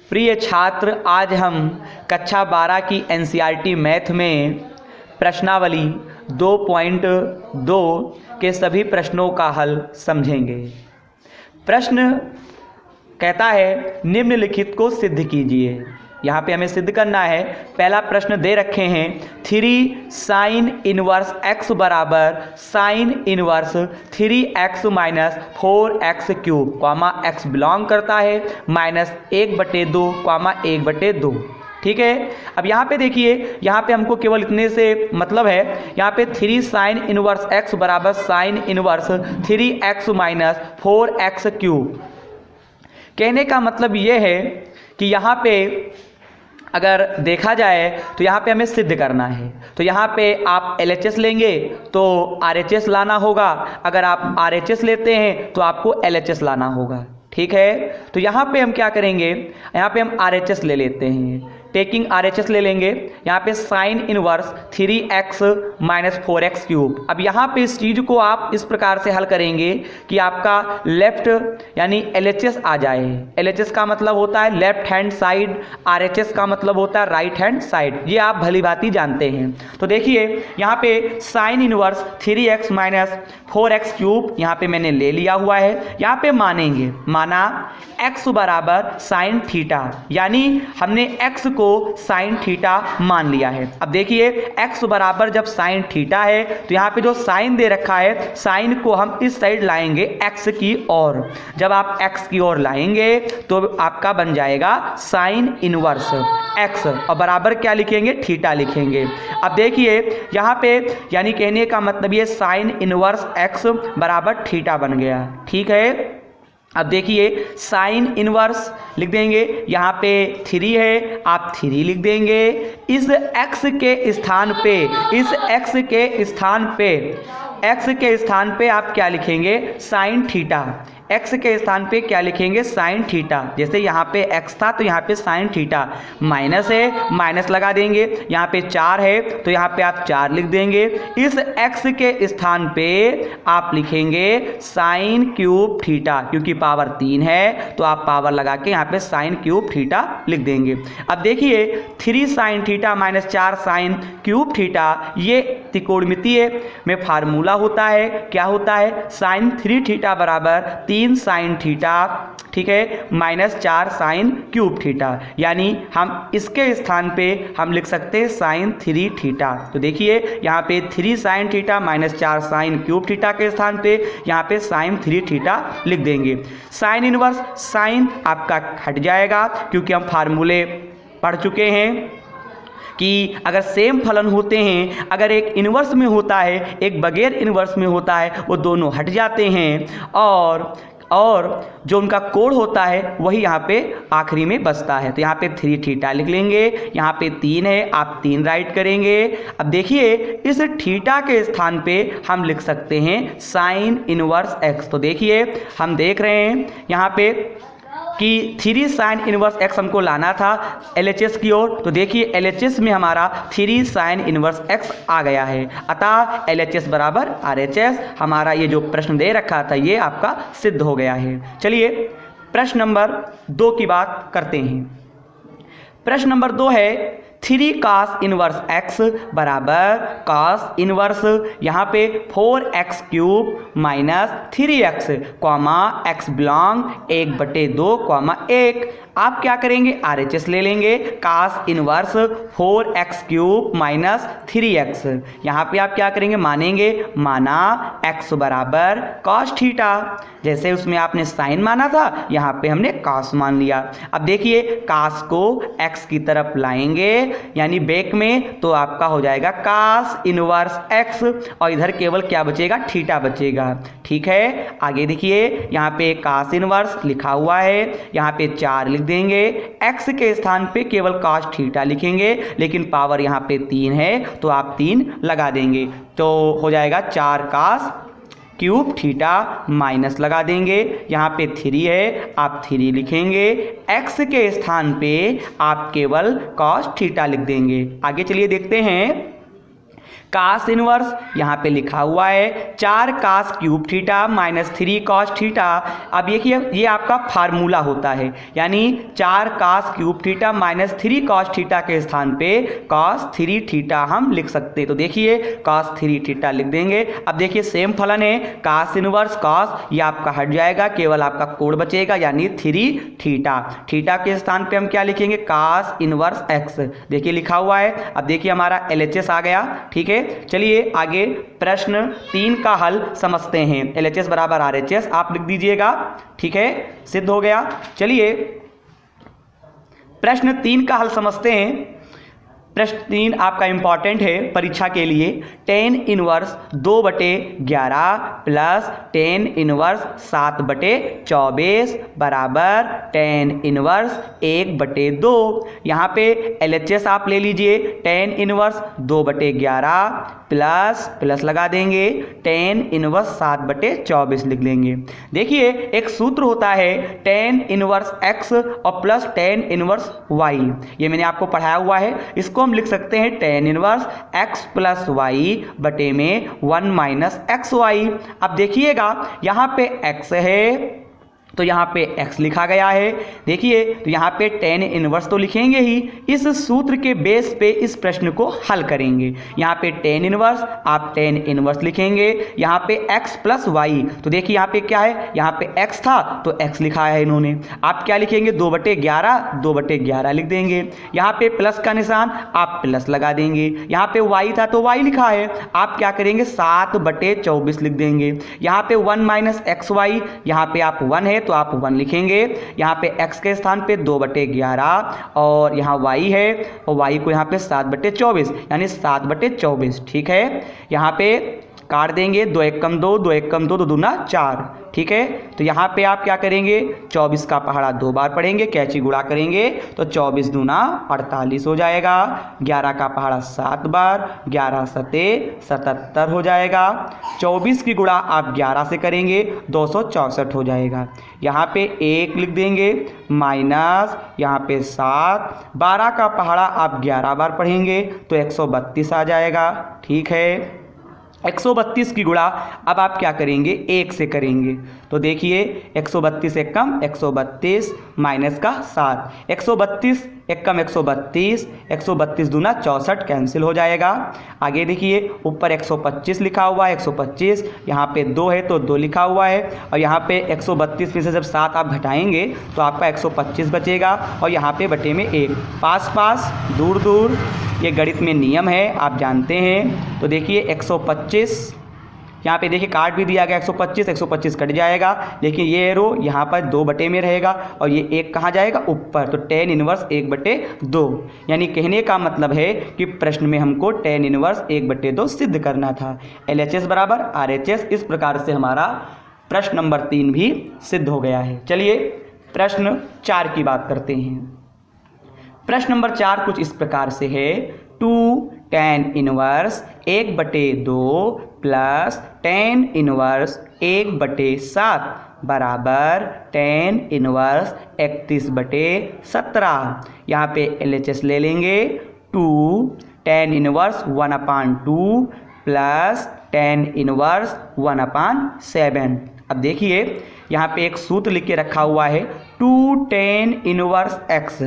प्रिय छात्र, आज हम कक्षा 12 की एनसीईआरटी मैथ में प्रश्नावली 2.2 के सभी प्रश्नों का हल समझेंगे। प्रश्न कहता है निम्नलिखित को सिद्ध कीजिए। यहाँ पे हमें सिद्ध करना है। पहला प्रश्न दे रखे हैं 3 साइन इनवर्स x बराबर sine inverse 3x minus 4x cube comma x belong करता है -1/2 कॉमा 1/2। ठीक है। अब यहाँ पे देखिए, यहाँ पे हमको केवल इतने से मतलब है। यहाँ पे 3 साइन इनवर्स x बराबर sine inverse 3x minus 4x cube. कहने का मतलब ये है कि यहाँ पे अगर देखा जाए तो यहाँ पे हमें सिद्ध करना है। तो यहाँ पे आप LHS लेंगे तो RHS लाना होगा, अगर आप RHS लेते हैं तो आपको LHS लाना होगा। ठीक है। तो यहाँ पे हम क्या करेंगे, यहाँ पे हम RHS ले लेते हैं। टेकिंग RHS ले लेंगे। यहाँ पे sine inverse 3x minus 4x cube. अब यहाँ पे इस चीज़ को आप इस प्रकार से हल करेंगे कि आपका लेफ्ट यानी LHS आ जाए। LHS का मतलब होता है लेफ्ट हैंड साइड, RHS का मतलब होता है राइट हैंड साइड। ये आप भली भांति जानते हैं। तो देखिए यहाँ पे sine inverse 3x minus 4x cube यहाँ पे मैंने ले लिया हुआ है। यहाँ पे मानेंगे, माना x बराबर साइन थीटा, यानी हमने x को साइन थीटा मान लिया है। अब देखिए x बराबर जब साइन थीटा है तो यहाँ पे जो साइन दे रखा है, साइन को हम इस साइड लाएंगे x की ओर। जब आप x की ओर लाएंगे तो आपका बन जाएगा साइन इनवर्स x और बराबर क्या लिखेंगे, थीटा लिखेंगे। अब देखिए यहाँ पे यानी कहने का मतलब ये साइन इनवर्स x बराबर थीटा बन गया। ठीक है। अब देखिए साइन इनवर्स लिख देंगे, यहाँ पे 3 है, आप 3 लिख देंगे। इस x के स्थान पे, इस x के स्थान पे आप क्या लिखेंगे, साइन थीटा। x के स्थान पे क्या लिखेंगे, साइन थीटा। जैसे यहाँ पे x था तो यहाँ पे साइन थीटा, माइनस है माइनस लगा देंगे। यहाँ पे 4 है तो यहाँ पे आप 4 लिख देंगे। इस x के स्थान पे आप लिखेंगे साइन क्यूब थीटा, क्योंकि पावर 3 है तो आप पावर लगा के यहाँ पे साइन क्यूब थीटा लिख देंगे। अब देखिए 3 sine theta minus 4 sine cube theta, ये त्रिकोणमितीय में फार्मूला होता है। क्या होता है, साइन 3 थीटा बराबर 3 साइन थीटा, ठीक है, माइनस 4 साइन क्यूब थीटा। यानी हम इसके स्थान पे हम लिख सकते हैं साइन 3 थीटा। तो देखिए यहाँ पे 3 sine theta minus 4 sine cube theta के स्थान पे यहाँ पे साइन 3 थीटा लिख देंगे। साइन इनवर्स साइन आपका हट जाएगा, क्योंकि हम फार्मूले पढ़ चुके हैं कि अगर सेम फलन होते हैं, अगर एक इन्वर्स में होता है एक बगैर इन्वर्स में होता है, वो दोनों हट जाते हैं और जो उनका कोड होता है वही यहाँ पे आखिरी में बचता है। तो यहाँ पे 3 थीटा लिख लेंगे। यहाँ पे 3 है, आप 3 राइट करेंगे। अब देखिए इस थीटा के स्थान पे हम लिख सकते हैं साइन इनवर्स x। तो देखिए हम देख रहे हैं यहाँ पे कि 3 साइन इनवर्स x हमको लाना था LHS की ओर। तो देखिए LHS में हमारा 3 साइन इनवर्स x आ गया है। अतः LHS बराबर RHS, हमारा ये जो प्रश्न दे रखा था ये आपका सिद्ध हो गया है। चलिए प्रश्न नंबर 2 की बात करते हैं। प्रश्न नंबर 2 है 3 cos इनवर्स x बराबर cos इनवर्स यहाँ पे 4x cube minus 3x comma x belong 1/2 comma 1। आप क्या करेंगे, RHS ले लेंगे। cos inverse 4x cube minus 3x, यहाँ पे आप क्या करेंगे, मानेंगे, माना x बराबर cos थीटा। जैसे उसमें आपने साइन माना था, यहाँ पे हमने cos मान लिया। अब देखिए cos को x की तरफ लाएंगे यानी बैक में, तो आपका हो जाएगा cos इनवर्स x और इधर केवल क्या बचेगा, थीटा बचेगा। ठीक है। आगे देखिए यहाँ पे cos इनवर्स लिखा हुआ है, यहाँ पे 4 लिख देंगे। x के स्थान पे केवल cos थीटा लिखेंगे, लेकिन पावर यहाँ पे 3 है तो आप 3 लगा देंगे। तो हो जाएगा 4 cos क्यूब थीटा माइनस लगा देंगे। यहाँ पे 3 है, आप 3 लिखेंगे। x के स्थान पे आप केवल cos थीटा लिख देंगे। आगे चलिए देखते हैं कास इनवर्स यहाँ पे लिखा हुआ है 4 cos cube theta minus 3 cos theta. अब ये आपका फार्मूला होता है, यानी 4 cos cube theta minus 3 cos theta के स्थान पे कॉस 3 थीटा हम लिख सकते हैं। तो देखिए कॉस 3 थीटा लिख देंगे। अब देखिए सेम फलन है, कास इनवर्स कॉस, ये आपका हट जाएगा, केवल आपका कोड बचेगा यानी 3 थीटा। थीटा के स्थान पे हम क्या लिखेंगे, कास इनवर्स एक्स, देखिए लिखा हुआ है। अब देखिए हमारा LHS आ गया। ठीक है, चलिए आगे प्रश्न 3 का हल समझते हैं। LHS बराबर RHS आप लिख दीजिएगा। ठीक है, सिद्ध हो गया। चलिए प्रश्न 3 का हल समझते हैं। प्रश्न 3 आपका इंपॉर्टेंट है परीक्षा के लिए। tan inverse 2/11 plus tan inverse 7/24 बराबर tan इनवर्स 1/2। यहाँ पे LHS आप ले लीजिए, tan इनवर्स 2/11 प्लस लगा देंगे tan इनवर्स 7/24 लिख लेंगे। देखिए एक सूत्र होता है tan इनवर्स x और प्लस tan इनवर्स y, ये मैंने आपको पढ़ाया हुआ है। इसको हम लिख सकते हैं tan inverse x plus y बटे में 1 माइनस xy। अब देखिएगा यहाँ पे x है तो यहाँ पे x लिखा गया है। देखिए तो यहाँ पे tan इनवर्स तो लिखेंगे ही, इस सूत्र के बेस पे इस प्रश्न को हल करेंगे। यहाँ पे tan इनवर्स, आप tan इनवर्स लिखेंगे, यहाँ पे x प्लस वाई। तो देखिए यहाँ पे क्या है, यहाँ पे x था तो x लिखा है इन्होंने। आप क्या लिखेंगे, 2/11 लिख देंगे। यहाँ पे प्लस का निशान, आप प्लस लगा देंगे। यहाँ पे y था तो y लिखा है, आप क्या करेंगे 7/24 लिख देंगे। यहाँ पे 1 माइनस XY, यहाँ पे आप 1 है तो आप 1 लिखेंगे। यहाँ पे x के स्थान पे 2/11 और यहाँ y है और y को यहाँ पे 7/24 यानी 7/24। ठीक है, यहाँ पे काट देंगे, 2 एकम 2, 2 एकम 2, 2 दूना 4। ठीक है, तो यहाँ पे आप क्या करेंगे, 24 का पहाड़ा 2 बार पढ़ेंगे, कैंची गुणा करेंगे तो 24 दूना 48 हो जाएगा। 11 का पहाड़ा 7 बार, 11 सते 77 हो जाएगा। 24 की गुणा आप 11 से करेंगे 264 हो जाएगा। यहाँ पे 1 लिख देंगे माइनस यहाँ पे 7, 12 का पहाड़ा आप 11 बार पढ़ेंगे तो 132 आ जाएगा। ठीक है, 132 की गुणा अब आप क्या करेंगे, 1 से करेंगे। तो देखिए 132 एक कम 132 माइनस का 7, 132 एक कम 132, 132 दूना 64 कैंसिल हो जाएगा। आगे देखिए ऊपर 125 लिखा हुआ है, 125 यहाँ पे 2 है तो 2 लिखा हुआ है और यहाँ पे 132 में से जब 7 आप घटाएंगे तो आपका 125 बचेगा और यहाँ पे बटे में 1, पास पास दूर दूर, ये गणित में नियम है आप जानते हैं। तो देखिए 125 यहाँ पे देखिए काट भी दिया गया, 125 कट जाएगा, लेकिन ये एरो यहाँ पर 2 बटे में रहेगा और ये 1 कहाँ जाएगा, ऊपर। तो tan इनवर्स 1/2, यानी कहने का मतलब है कि प्रश्न में हमको tan इनवर्स 1/2 सिद्ध करना था। LHS बराबर RHS, इस प्रकार से हमारा प्रश्न नंबर 3 भी सिद्ध हो गया है। चलिए प्रश्न 4 की बात करते हैं। प्रश्न नंबर 4 कुछ इस प्रकार से है, 2 tan inverse 1/2 plus tan inverse 1/7 बराबर tan इनवर्स 31/17। यहाँ पे LHS ले लेंगे, 2 tan inverse 1/2 plus tan inverse 1/7। अब देखिए यहाँ पे एक सूत्र लिख के रखा हुआ है, 2 tan इनवर्स x,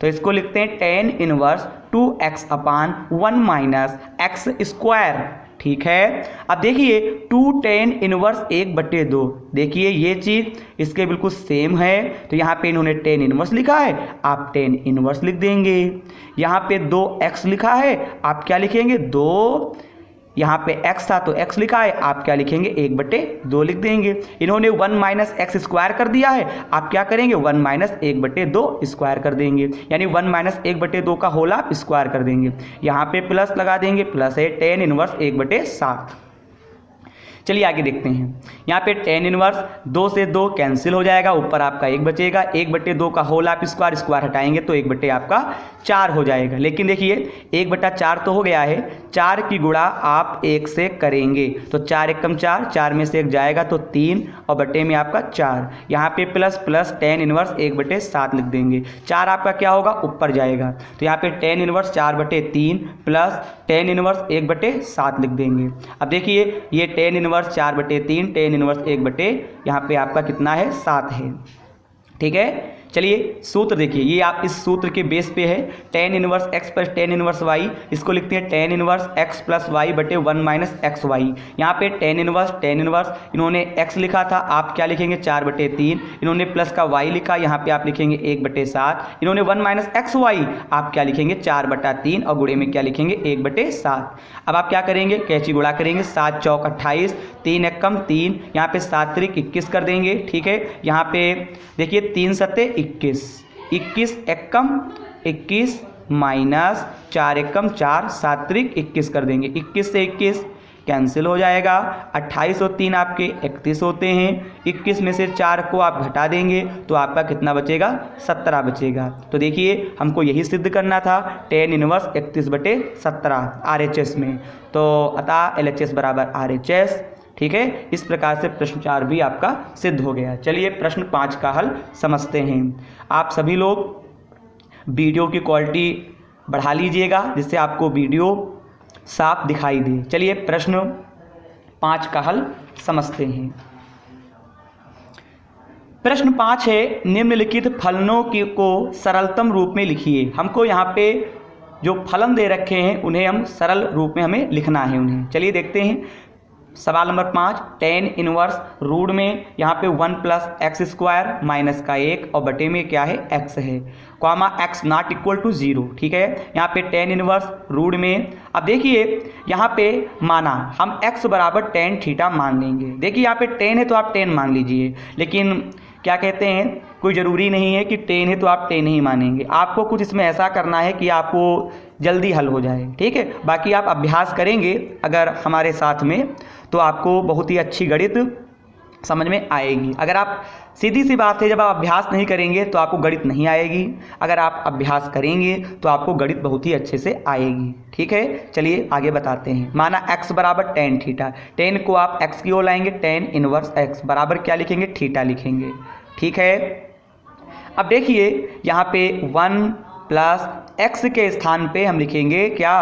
तो इसको लिखते हैं tan inverse 2x/1 minus x square. ठीक है, अब देखिए 2 tan इनवर्स 1/2, देखिए ये चीज़ इसके बिल्कुल सेम है, तो यहाँ पे इन्होंने tan इनवर्स लिखा है, आप tan इनवर्स लिख देंगे। यहाँ पे 2x लिखा है, आप क्या लिखेंगे 2, यहाँ पे x था तो x लिखा है, आप क्या लिखेंगे 1/2 लिख देंगे। इन्होंने 1 माइनस एक्स स्क्वायर कर दिया है, आप क्या करेंगे 1 माइनस 1/2 स्क्वायर कर देंगे, यानी 1 माइनस 1/2 का होल आप स्क्वायर कर देंगे। यहाँ पे प्लस लगा देंगे, प्लस है tan इनवर्स 1/7। चलिए आगे देखते हैं। यहाँ पे tan इनवर्स 2 से 2 कैंसिल हो जाएगा, ऊपर आपका 1 बचेगा, 1/2 का होल आप स्क्वायर हटाएंगे तो 1 आपका 4 हो जाएगा। लेकिन देखिए 1/4 तो हो गया है, 4 की गुणा आप 1 से करेंगे तो 4 एकम 4, 4 में से 1 जाएगा तो 3 और बटे में आपका 4, यहाँ पे प्लस tan इनवर्स 1/7 लिख देंगे, 4 आपका क्या होगा ऊपर जाएगा तो यहाँ पे tan inverse 4/3 plus tan inverse 1/7 लिख देंगे। अब देखिए ये tan इनवर्स 4/3 tan इनवर्स 1 यहाँ पे आपका कितना है 7 है। ठीक है, चलिए सूत्र देखिए, ये आप इस सूत्र के बेस पे है tan inverse x plus tan inverse y, इसको लिखते हैं tan inverse x plus y बटे 1 माइनस एक्स वाई। यहाँ पे tan इनवर्स इन्होंने x लिखा था, आप क्या लिखेंगे 4/3, इन्होंने प्लस का y लिखा, यहाँ पे आप लिखेंगे 1/7, इन्होंने 1 माइनस एक्स वाई, आप क्या लिखेंगे 4/3 और गुणे में क्या लिखेंगे 1/7। अब आप क्या करेंगे, कैची गुणा करेंगे, 7 चौक 28, 3 एकम 3, यहाँ पे 7 त्रिक 21 कर देंगे। ठीक है, यहाँ पे देखिए 3 सत्ते 21, 21 एकम 21 माइनस 4 एकम 4, 7 त्रिक 21 कर देंगे, 21 से 21 कैंसिल हो जाएगा, 28 और 3 आपके 31 होते हैं, 21 में से 4 को आप घटा देंगे तो आपका कितना बचेगा 17 बचेगा। तो देखिए हमको यही सिद्ध करना था tan इनवर्स 31/17 RHS में, तो अतः LHS बराबर RHS। ठीक है, इस प्रकार से प्रश्न 4 भी आपका सिद्ध हो गया। चलिए प्रश्न 5 का हल समझते हैं। आप सभी लोग वीडियो की क्वालिटी बढ़ा लीजिएगा जिससे आपको वीडियो साफ दिखाई दे। चलिए प्रश्न 5 का हल समझते हैं। प्रश्न 5 है, निम्नलिखित फलनों को सरलतम रूप में लिखिए। हमको यहाँ पे जो फलन दे रखे हैं उन्हें हम सरल रूप में हमें लिखना है उन्हें। चलिए देखते हैं सवाल नंबर 5, tan इनवर्स रूट में यहाँ पे 1 प्लस एक्स स्क्वायर माइनस का 1 और बटे में क्या है x है, comma x not equal to 0। ठीक है, यहाँ पे tan इनवर्स रूट में, अब देखिए यहाँ पे माना हम x बराबर tan थीटा मान लेंगे। देखिए यहाँ पे tan है तो आप tan मान लीजिए, लेकिन क्या कहते हैं कोई ज़रूरी नहीं है कि tan है तो आप tan ही मानेंगे, आपको कुछ इसमें ऐसा करना है कि आपको जल्दी हल हो जाए। ठीक है, बाकी आप अभ्यास करेंगे अगर हमारे साथ में तो आपको बहुत ही अच्छी गणित समझ में आएगी। अगर आप, सीधी सी बात है, जब आप अभ्यास नहीं करेंगे तो आपको गणित नहीं आएगी, अगर आप अभ्यास करेंगे तो आपको गणित बहुत ही अच्छे से आएगी। ठीक है, चलिए आगे बताते हैं। माना x बराबर tan थीटा, tan को आप x की ओर लाएंगे, tan इनवर्स x बराबर क्या लिखेंगे थीटा लिखेंगे। ठीक है, अब देखिए यहाँ पे 1 प्लस x के स्थान पे हम लिखेंगे क्या,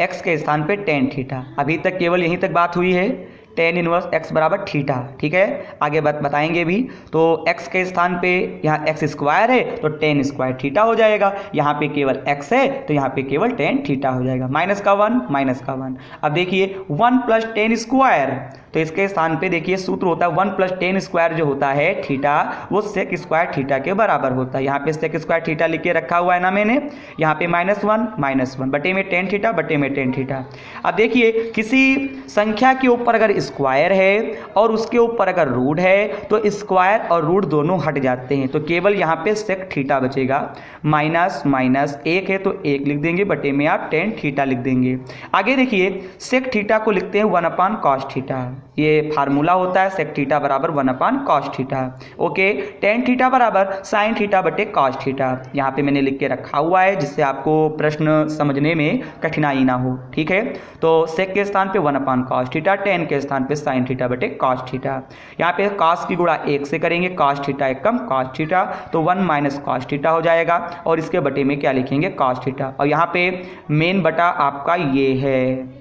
x के स्थान पे tan थीटा। अभी तक केवल यहीं तक बात हुई है, tan इनवर्स x बराबर थीटा। ठीक है, आगे बताएंगे भी। तो x के स्थान पे यहाँ x स्क्वायर है तो tan स्क्वायर थीटा हो जाएगा, यहाँ पे केवल x है तो यहाँ पे केवल tan थीटा हो जाएगा, माइनस का 1। अब देखिए 1 प्लस tan स्क्वायर, तो इसके स्थान पे देखिए सूत्र होता है 1 प्लस tan स्क्वायर जो होता है थीटा, वो सेक स्क्वायर थीटा के बराबर होता है। यहाँ पे सेक स्क्वायर थीटा लिख के रखा हुआ है ना मैंने, यहाँ पे -1 बटे में tan थीटा बटे में tan थीटा। अब देखिए किसी संख्या के ऊपर अगर स्क्वायर है और उसके ऊपर अगर रूट है तो स्क्वायर और रूट दोनों हट जाते हैं, तो केवल यहाँ पे सेक थीटा बचेगा। माइनस 1 है तो 1 लिख देंगे, बटे में आप tan थीटा लिख देंगे। आगे देखिए सेक थीटा को लिखते हैं 1/cos थीटा, ये फार्मूला होता है सेक थीटा बराबर 1/cos theta. Okay, tan theta बराबर sin थीटा बटे cos थीटा, यहाँ पे मैंने लिख के रखा हुआ है जिससे आपको प्रश्न समझने में कठिनाई ना हो। ठीक है, तो सेक के स्थान पे 1/cos थीटा, tan के स्थान पे sin थीटा बटे cos थीटा। यहाँ पे cos की गुणा 1 से करेंगे, cos थीटा एकम cos थीटा, तो 1 माइनस cos थीटा हो जाएगा और इसके बटे में क्या लिखेंगे cos थीटा। और यहाँ पे मेन बटा आपका ये है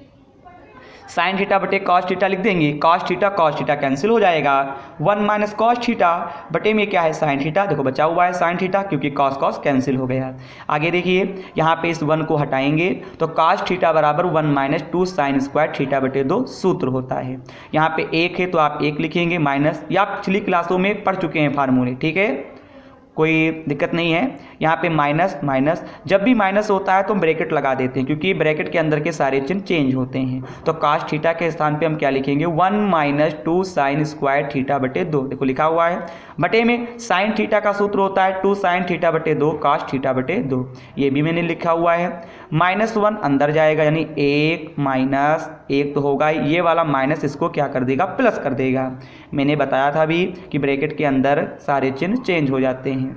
साइन थीटा बटे कॉस थीटा लिख देंगे, कॉस थीटा कैंसिल हो जाएगा, 1 माइनस कॉस थीटा बटे में क्या है साइन थीटा, देखो बचा हुआ है साइन थीटा क्योंकि कॉस कैंसिल हो गया। आगे देखिए यहाँ पे इस 1 को हटाएंगे तो कॉस थीटा बराबर 1 माइनस 2 साइन स्क्वायर थीटा बटे 2 सूत्र होता है। यहाँ पे 1 है तो आप 1 लिखेंगे माइनस, या पिछली क्लासों में पढ़ चुके हैं फार्मूले। ठीक है, कोई दिक्कत नहीं है। यहाँ पे माइनस माइनस, जब भी माइनस होता है तो हम ब्रैकेट लगा देते हैं क्योंकि ब्रैकेट के अंदर के सारे चिन्ह चेंज होते हैं। तो काश थीटा के स्थान पे हम क्या लिखेंगे 1 माइनस 2 साइन स्क्वायर थीटा बटे 2, देखो लिखा हुआ है बटे में साइन थीटा का सूत्र होता है 2 साइन थीटा बटे 2 काश थीटा बटे 2, ये भी मैंने लिखा हुआ है। -1 अंदर जाएगा यानी 1 माइनस 1 तो होगा, ये वाला माइनस इसको क्या कर देगा प्लस कर देगा। मैंने बताया था अभी कि ब्रैकेट के अंदर सारे चिन्ह चेंज हो जाते हैं।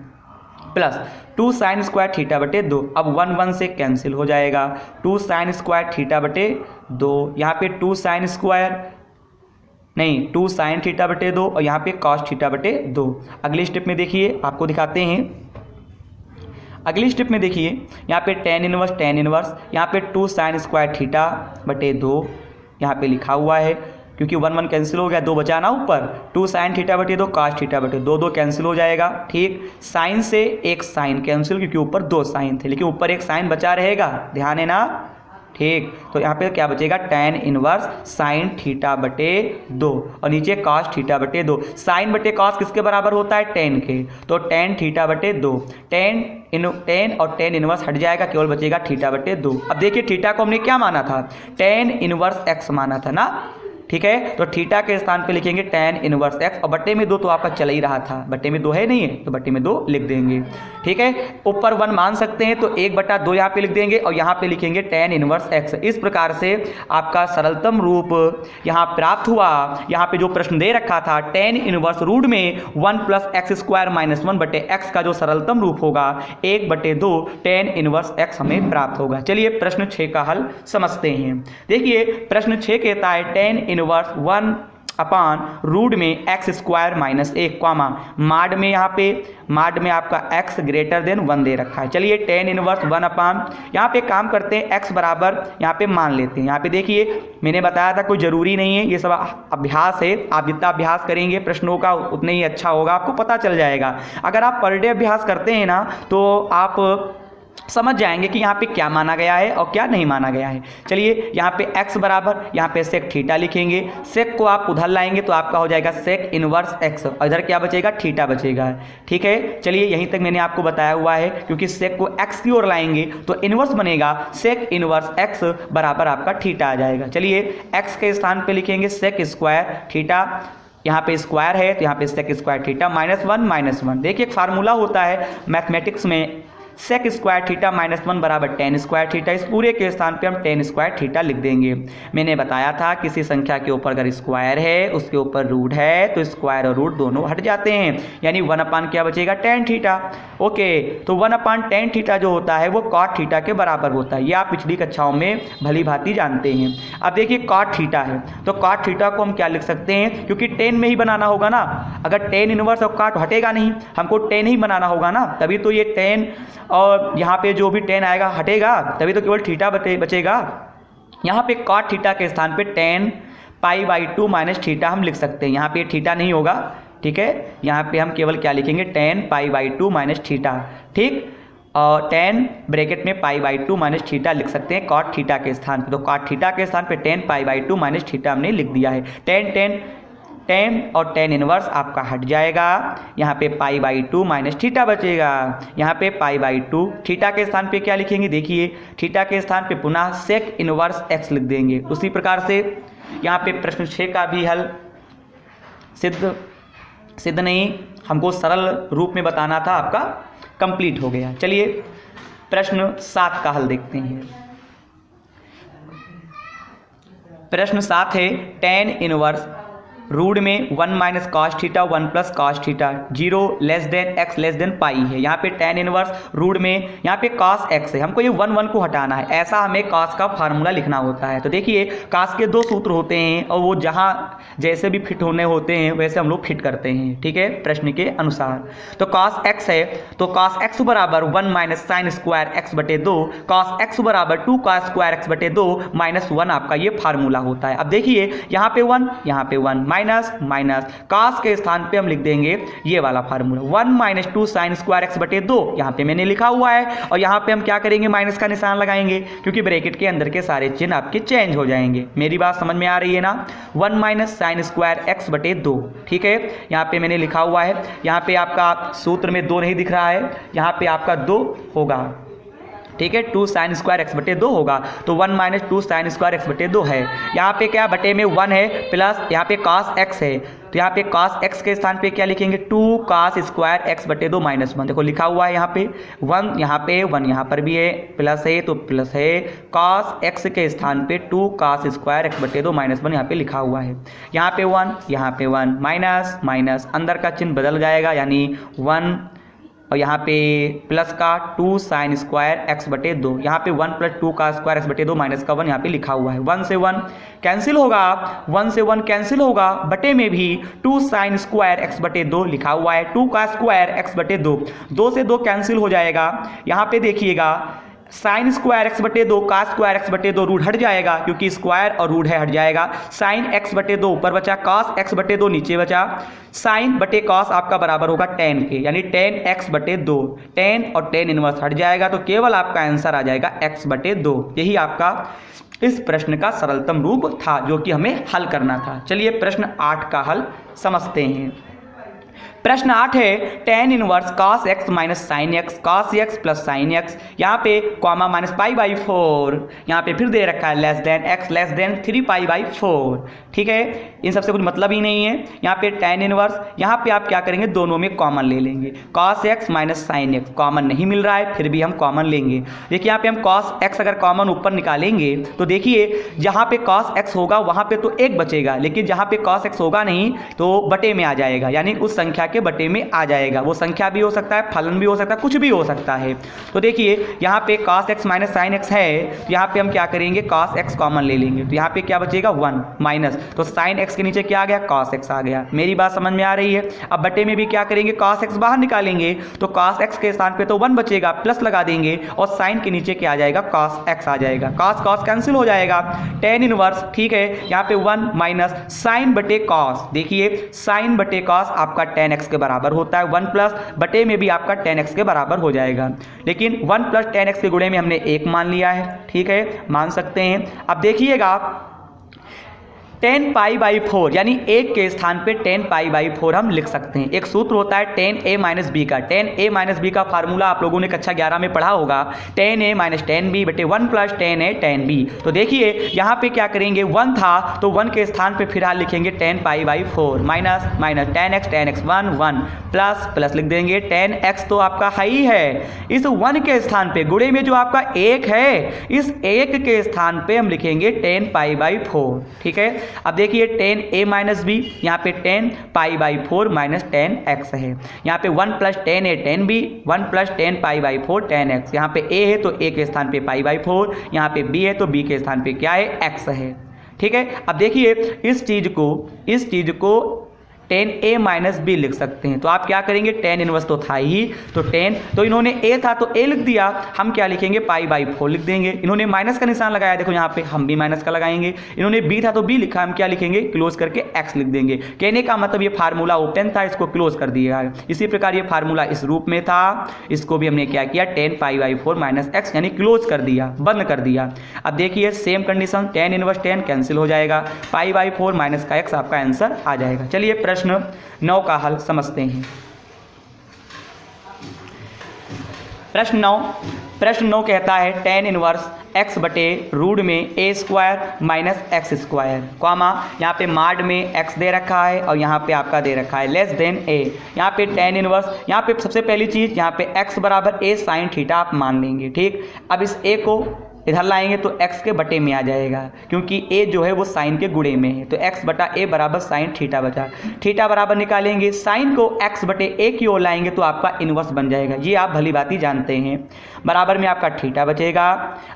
प्लस 2 साइन स्क्वायर थीटा बटे 2, अब 1 1 से कैंसिल हो जाएगा, 2 साइन स्क्वायर थीटा बटे 2, यहाँ पे 2 साइन स्क्वायर नहीं 2 साइन थीटा बटे 2 और यहाँ पे कॉस थीटा बटे 2। अगले स्टेप में देखिए आपको दिखाते हैं, अगली स्टेप में देखिए यहाँ पे tan इनवर्स, यहाँ पे 2 साइन स्क्वायर थीटा बटे 2 यहाँ पे लिखा हुआ है क्योंकि 1 1 कैंसिल हो गया, 2 बचा ना ऊपर, 2 साइन थीटा बटे 2 काश थीटा बटे 2, 2 कैंसिल हो जाएगा। ठीक, साइन से एक साइन कैंसिल क्योंकि ऊपर 2 साइन थे लेकिन ऊपर एक साइन बचा रहेगा, ध्यान है ना। ठीक, तो यहाँ पे क्या बचेगा tan इनवर्स साइन थीटा बटे 2 और नीचे कॉस थीटा बटे 2। साइन बटे कॉस किसके बराबर होता है tan के, तो tan थीटा बटे 2, tan और tan इनवर्स हट जाएगा, केवल बचेगा थीटा बटे 2। अब देखिए थीटा को हमने क्या माना था, tan इनवर्स x माना था ना, ठीक है। तो थीटा के स्थान पे लिखेंगे tan इनवर्स x और बट्टे में 2 तो आपका चला ही रहा था, बट्टे में 2 है नहीं है तो बट्टे में 2 लिख देंगे, ठीक है। ऊपर 1 मान सकते हैं तो 1/2 यहाँ पे लिख देंगे और यहाँ पे लिखेंगे tan इनवर्स x। इस प्रकार से आपका सरलतम रूप यहाँ प्राप्त हुआ। यहाँ पे जो प्रश्न दे रखा था tan इनवर्स रूट में 1 + x² - 1 बटे x का जो सरलतम रूप होगा 1/2 tan इनवर्स x हमें प्राप्त होगा। चलिए प्रश्न 6 का हल समझते हैं। देखिए प्रश्न 6 कहता है tan इनवर्स 1/रूट में x² - 1 कॉमा माड में यहाँ पे माड में आपका x > 1 दे रखा है। चलिए tan इनवर्स 1 यहाँ पे काम करते हैं x बराबर यहाँ पे मान लेते हैं। यहाँ पे देखिए मैंने बताया था कोई ज़रूरी नहीं है, ये सब अभ्यास है, आप जितना अभ्यास करेंगे प्रश्नों का उतना ही अच्छा होगा, आपको पता चल जाएगा। अगर आप पर डे अभ्यास करते हैं ना तो आप समझ जाएंगे कि यहाँ पे क्या माना गया है और क्या नहीं माना गया है। चलिए यहाँ पे x बराबर यहाँ पे सेक थीटा लिखेंगे, सेक को आप उधर लाएंगे तो आपका हो जाएगा सेक इनवर्स x और इधर क्या बचेगा थीटा बचेगा, ठीक है। चलिए यहीं तक मैंने आपको बताया हुआ है क्योंकि सेक को x की ओर लाएंगे तो इनवर्स बनेगा सेक इनवर्स x बराबर आपका थीटा आ जाएगा। चलिए x के स्थान पर लिखेंगे सेक स्क्वायर थीटा, यहाँ पे स्क्वायर है तो यहाँ पे सेक स्क्वायर थीटा -1 -1। देखिए एक फार्मूला होता है मैथमेटिक्स में, सेक स्क्वायर थीटा -1 बराबर tan स्क्वायर थीटा, इस पूरे के स्थान पे हम tan स्क्वायर थीटा लिख देंगे। मैंने बताया था किसी संख्या के ऊपर अगर स्क्वायर है उसके ऊपर रूट है तो स्क्वायर और रूट दोनों हट जाते हैं, यानी 1 क्या बचेगा tan थीटा। ओके, तो 1 tan थीटा जो होता है वो cot थीटा के बराबर होता है, ये आप पिछली कक्षाओं में भली भांति जानते हैं। अब देखिए cot थीटा है तो cot थीटा को हम क्या लिख सकते हैं, क्योंकि tan में ही बनाना होगा ना, अगर tan इनवर्स और cot हटेगा नहीं, हमको tan ही बनाना होगा ना, तभी तो ये tan और यहाँ पे जो भी tan आएगा हटेगा, तभी तो केवल थीटा बचेगा। यहाँ पे cot थीटा के स्थान पे tan π/2 - थीटा हम लिख सकते हैं, यहाँ पे थीटा नहीं होगा, ठीक है। यहाँ पे हम केवल क्या लिखेंगे tan π/2 - थीटा, ठीक, और tan ब्रैकेट में π/2 - थीटा लिख सकते हैं cot थीटा के स्थान पे। तो cot थीटा के स्थान पे tan π/2 - थीटा हमने लिख दिया है। tan और tan इनवर्स आपका हट जाएगा, यहाँ पे π/2 - थीटा बचेगा, यहाँ पे π/2 थीटा के स्थान पे क्या लिखेंगे, देखिए थीटा के स्थान पे पुनः सेक इनवर्स x लिख देंगे। उसी प्रकार से यहाँ पे प्रश्न 6 का भी हल सिद्ध नहीं, हमको सरल रूप में बताना था, आपका कंप्लीट हो गया। चलिए प्रश्न 7 का हल देखते हैं। प्रश्न 7 है tan इनवर्स रूट में 1 - cos theta 1 + cos theta 0 < x < पाई है। यहाँ पे tan इनवर्स रूट में यहाँ पे cos x है, हमको ये 1 1 को हटाना है, ऐसा हमें cos का फार्मूला लिखना होता है। तो देखिए cos के 2 सूत्र होते हैं और वो जहाँ जैसे भी फिट होने होते हैं वैसे हम लोग फिट करते हैं, ठीक है, प्रश्न के अनुसार। तो cos x है तो cos x बराबर 1 - sin स्क्वायर x बटे 2, cos x बराबर 2 cos स्क्वायर x बटे 2 -1 आपका ये फार्मूला होता है। अब देखिए यहाँ पे 1 यहाँ पे 1 माइनस माइनस cos के स्थान पे हम लिख देंगे ये वाला formula 1 minus 2 sine square x बटे 2, यहाँ पे मैंने लिखा हुआ है और यहाँ पे हम क्या करेंगे माइनस का निशान लगाएंगे क्योंकि ब्रैकेट के अंदर के सारे चिन्ह आपके चेंज हो जाएंगे। मेरी बात समझ में आ रही है ना? 1 माइनस साइन स्क्वायर एक्स बटे 2, ठीक है, यहाँ पे मैंने लिखा हुआ है। यहाँ पे आपका सूत्र में 2 नहीं दिख रहा है, यहाँ पे आपका 2 होगा, ठीक है, 2 साइन स्क्वायर एक्स बटे 2 होगा, तो 1 माइनस 2 साइन स्क्वायर एक्स बटे 2 है। यहाँ पे क्या बटे में 1 है प्लस यहाँ पे cos x है, तो यहाँ पे cos x के स्थान पे क्या लिखेंगे 2 cos स्क्वायर एक्स बटे 2 माइनस 1, देखो लिखा हुआ है यहाँ पे 1, यहाँ पे 1 यहाँ पर भी है, प्लस है तो प्लस है, cos x के स्थान पे 2 cos स्क्वायर एक्स बटे 2 माइनस 1 यहाँ पे लिखा हुआ है। यहाँ पे 1, यहाँ पे 1, माइनस माइनस अंदर का चिन्ह बदल जाएगा यानी 1 और यहाँ पे प्लस का 2 साइन स्क्वायर एक्स बटे 2, यहाँ पे 1 प्लस 2 का स्क्वायर एक्स बटे 2 माइनस का 1 यहाँ पे लिखा हुआ है। 1 से 1 कैंसिल होगा, 1 से 1 कैंसिल होगा, बटे में भी 2 साइन स्क्वायर एक्स बटे 2 लिखा हुआ है, 2 का स्क्वायर एक्स बटे 2, 2 से 2 कैंसिल हो जाएगा। यहाँ पे देखिएगा साइन स्क्वायर एक्स बटे 2 का स्क्वायर एक्स बटे 2 रूट हट जाएगा क्योंकि स्क्वायर और रूट है हट जाएगा, साइन एक्स बटे 2 ऊपर बचा, cos एक्स बटे 2 नीचे बचा, साइन बटे cos आपका बराबर होगा tan के, यानी tan x बटे 2, tan और tan इनवर्स हट जाएगा तो केवल आपका आंसर आ जाएगा x बटे 2। यही आपका इस प्रश्न का सरलतम रूप था जो कि हमें हल करना था। चलिए प्रश्न 8 का हल समझते हैं। प्रश्न 8 है tan inverse cos x minus sine x, cos x plus sine x, यहाँ पे कॉमा माइनस पाई बाई 4, यहाँ पे फिर दे रखा है less then x less than 3 pi by 4, ठीक है, इन सबसे कुछ मतलब ही नहीं है। यहाँ पे tan इनवर्स, यहाँ पे आप क्या करेंगे दोनों में कॉमन ले लेंगे, cos x minus sine x, common नहीं मिल रहा है फिर भी हम कॉमन लेंगे। देखिए यहाँ पे हम cos x अगर कॉमन ऊपर निकालेंगे तो देखिए जहाँ पे cos x होगा वहाँ पे तो 1 बचेगा, लेकिन जहाँ पे cos x होगा नहीं तो बटे में आ जाएगा, यानी उस संख्या के बटे में आ जाएगा। वो संख्या भी हो सकता है, फलन भी हो सकता है, कुछ भी हो सकता है। तो देखिए यहाँ पे cos x minus sine x है, तो यहाँ पे हम क्या करेंगे cos x कॉमन ले लेंगे, तो यहाँ पे क्या बचेगा 1 माइनस, तो साइन x के नीचे क्या आ गया cos x आ गया। मेरी बात समझ में आ रही है? अब बटे में भी क्या करेंगे cos x बाहर निकालेंगे तो cos x के स्थान पे तो 1 बचेगा, प्लस लगा देंगे और साइन के नीचे क्या आ जाएगा cos x आ जाएगा, cos cos कैंसिल हो जाएगा, tan इनवर्स, ठीक है, यहाँ पे 1 माइनस साइन बटे cos, देखिए साइन बटे cos आपका tan x के बराबर होता है, 1 प्लस बटे में भी आपका tan x के बराबर हो जाएगा, लेकिन 1 प्लस tan x के गुणे में हमने 1 मान लिया है, ठीक है, मान सकते हैं। अब देखिएगा tan पाई बाई 4 यानी 1 के स्थान पे tan पाई बाई 4 हम लिख सकते हैं। एक सूत्र होता है tan a माइनस बी का, tan a माइनस बी का फार्मूला आप लोगों ने कक्षा 11 में पढ़ा होगा, tan a minus tan b बटे 1 plus tan a tan b। तो देखिए यहाँ पे क्या करेंगे 1 था तो 1 के स्थान पे फिलहाल लिखेंगे tan pi by 4 minus minus tan x 1 1 plus plus लिख देंगे tan x तो आपका हाई है, इस 1 के स्थान पे गुणे में जो आपका 1 है इस 1 के स्थान पे हम लिखेंगे tan पाई बाई 4, ठीक है। अब देखिए tan a माइनस बी, यहाँ पे tan pi by 4 minus tan x है, यहाँ पे 1 plus tan a tan b, 1 plus tan pi by 4 tan x, यहाँ पे a है तो a के स्थान पे पाई बाई 4, यहाँ पे b है तो b के स्थान पे क्या है x है, ठीक है। अब देखिए इस चीज को tan a माइनस बी लिख सकते हैं, तो आप क्या करेंगे tan इनवर्स तो था ही, तो tan तो इन्होंने a था तो a लिख दिया, हम क्या लिखेंगे पाई बाई 4 लिख देंगे, इन्होंने माइनस का निशान लगाया देखो यहाँ पे हम भी माइनस का लगाएंगे, इन्होंने b था तो b लिखा, हम क्या लिखेंगे क्लोज करके x लिख देंगे। कहने का मतलब ये फार्मूला ओपन था, इसको क्लोज कर दिया। इसी प्रकार ये फार्मूला इस रूप में था, इसको भी हमने क्या किया tan pi by 4 minus x यानी क्लोज कर दिया, बंद कर दिया। अब देखिए same condition tan inverse tan cancel हो जाएगा, पाई बाई 4 माइनस का x आपका आंसर आ जाएगा। चलिए प्रश्न 9 का हल समझते हैं। प्रश्न 9 कहता है tan इनवर्स x बटे रूट में a square minus x square, comma यहाँ पे माड में x दे रखा है और यहाँ पे आपका दे रखा है लेस देन a। यहाँ पे tan इनवर्स, यहाँ पे सबसे पहली चीज़ यहाँ पे x बराबर a साइन थीटा आप मान लेंगे, ठीक। अब इस a को इधर लाएंगे तो x के बटे में आ जाएगा, क्योंकि a जो है वो साइन के गुणे में है, तो x बटा a बराबर साइन थीटा बचा, थीटा बराबर निकालेंगे, साइन को x बटे a की ओर लाएंगे तो आपका इनवर्स बन जाएगा, ये आप भली बात ही जानते हैं, बराबर में आपका थीटा बचेगा।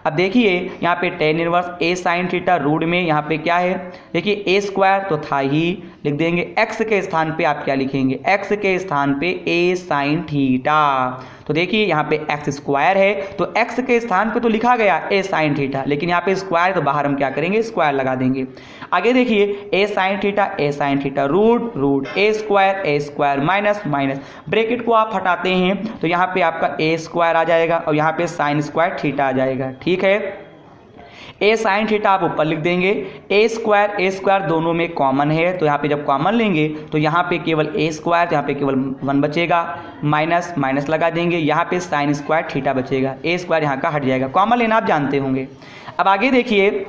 अब देखिए यहाँ पे tan inverse a sine theta root में यहाँ पे क्या है, देखिए a स्क्वायर तो था ही, लिख देंगे x के स्थान पे आप क्या लिखेंगे, x के स्थान पे a साइन थीटा, तो देखिए यहाँ पे x स्क्वायर है तो x के स्थान पे तो लिखा गया ए साइन थीटा, लेकिन यहाँ पे स्क्वायर तो बाहर हम क्या करेंगे स्क्वायर लगा देंगे। आगे देखिए ए साइन थीटा रूट ए स्क्वायर माइनस ब्रैकेट को आप हटाते हैं तो यहाँ पे आपका ए स्क्वायर आ जाएगा और यहाँ पे साइन स्क्वायर थीटा आ जाएगा। ठीक है, ए साइन थीटा आप ऊपर लिख देंगे, ए स्क्वायर दोनों में कॉमन है तो यहाँ पे जब कॉमन लेंगे तो यहाँ पे केवल ए स्क्वायर, तो यहाँ पे केवल 1 बचेगा, माइनस लगा देंगे, यहाँ पे साइन स्क्वायर थीटा बचेगा, ए स्क्वायर यहाँ का हट जाएगा, कॉमन लेना आप जानते होंगे। अब आगे देखिए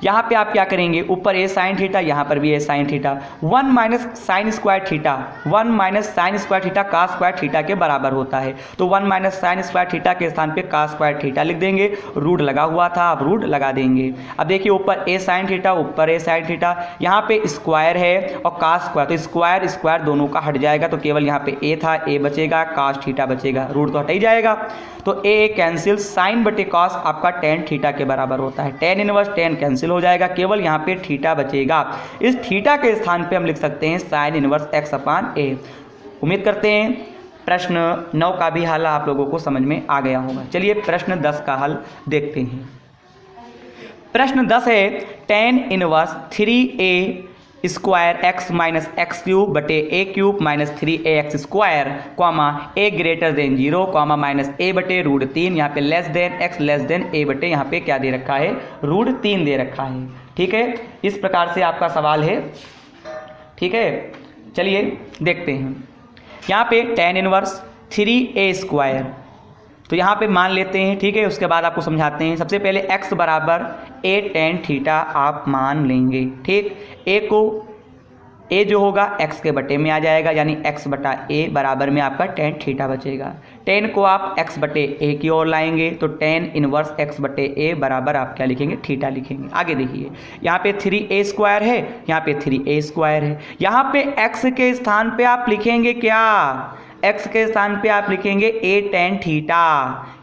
यहाँ पे आप क्या करेंगे, ऊपर ए साइन थीटा, यहाँ पर भी A sine theta, 1 minus sine square theta का स्क्वायर थीटा के बराबर होता है, तो 1 माइनस साइन स्क्वायर थीटा के स्थान पे का स्क्वायर थीटा लिख देंगे, रूट लगा हुआ था आप रूट लगा देंगे। अब देखिए ऊपर ए साइन थीटा, यहाँ पे स्क्वायर है और का स्क्वायर, तो स्क्वायर दोनों का हट जाएगा, तो केवल यहाँ पे ए था, ए बचेगा, कास थीटा बचेगा, रूट तो हट ही जाएगा, तो ए कैंसिल, साइन बटे कॉस आपका टेन थीटा के बराबर होता है, टेन इनवर्स टेन कैंसिल हो जाएगा, केवल यहाँ पे थीटा बचेगा। इस थीटा के स्थान पे हम लिख सकते हैं साइन इनवर्स एक्स अपान ए। उम्मीद करते हैं प्रश्न 9 का भी हल आप लोगों को समझ में आ गया होगा। चलिए प्रश्न 10 का हल देखते हैं। प्रश्न 10 है tan inverse 3a square X minus X cube बटे A cube minus 3ax square comma A greater than 0 comma minus A बटे रूट 3, यहाँ पे less than X less than A बटे यहाँ पे क्या दे रखा है रूट 3 दे रखा है। ठीक है, इस प्रकार से आपका सवाल है। ठीक है, चलिए देखते हैं। यहाँ पे टेन इनवर्स 3a स्क्वायर, तो यहाँ पे मान लेते हैं। ठीक है, उसके बाद आपको समझाते हैं। सबसे पहले x बराबर a टेन थीटा आप मान लेंगे। ठीक, a जो होगा x के बटे में आ जाएगा, यानी x बटा a बराबर में आपका टेन थीटा बचेगा। टेन को आप x बटे a की ओर लाएंगे तो टेन इनवर्स x बटे a बराबर आप क्या लिखेंगे थीटा लिखेंगे। आगे देखिए यहाँ पे 3a स्क्वायर है, यहाँ पे 3a स्क्वायर है, यहाँ पे x के स्थान पे आप लिखेंगे क्या, x के स्थान पे आप लिखेंगे a टेन थीटा,